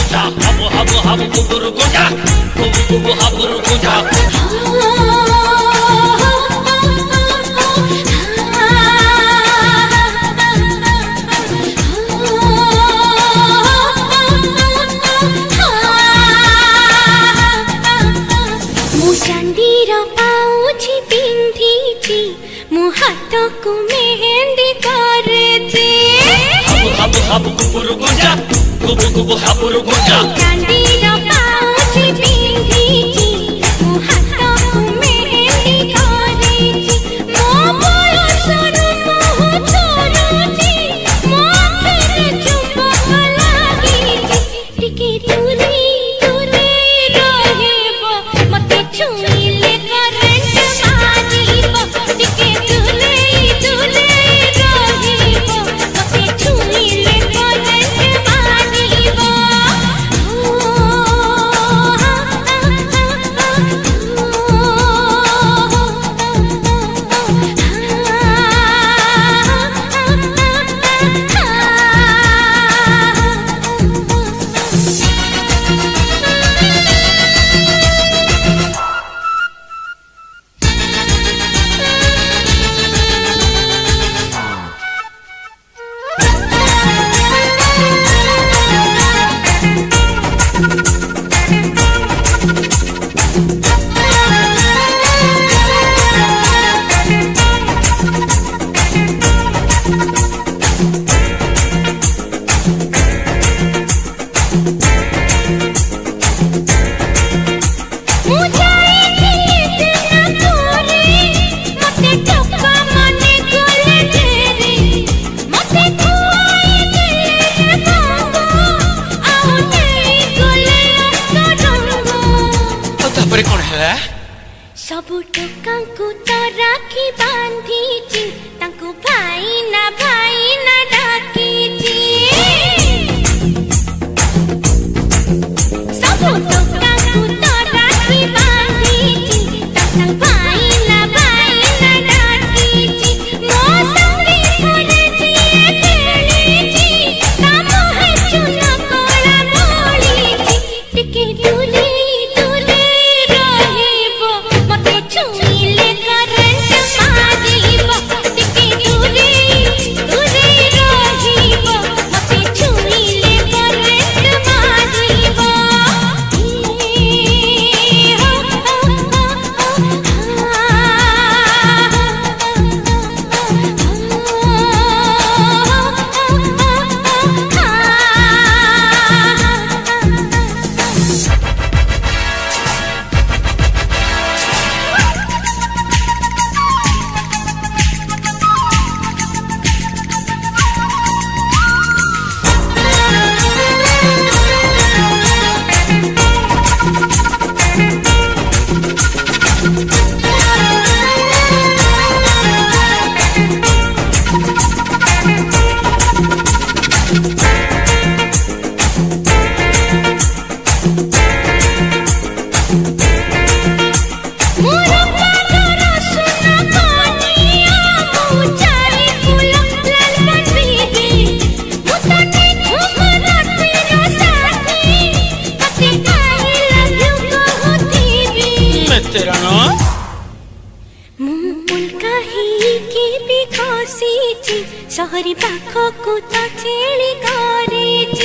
गुजा हबु हबु कुकुर गुजा कुबु कुबु हबुर गुजा मु चांदीर पाउछि पिंधिछि मु हाथ को मेहंदी करछि हबु हबु हबु कुकुर गुजा कुबु कुबु हबुर गुजा चांदीर पाउछि पिंधिछि मु हाथ को मेहंदी करछि मो बयसर मुह छोरुछि मो आखिर चुंबक लागिछि टिके दूरी दूरी रहिबो मते छुइले करंट मारिबो टिके दूरी दूरी रहिबो मते छुइले करंट मारिबो सबु टोका को तो राखी बांधीची तांको भाई ना डाकीची सबु टोका को तो राखी बांधीची तांको भाई ना डाकीची मो संगी घरे जिए खेलीची काम है चुना कोला बोलीची टिके डुली छुइले करंट मारिबो टिके दूरी दूरी रहिबो मते छुइले करंट मारिबो सहरी पाखो को तो चेली करे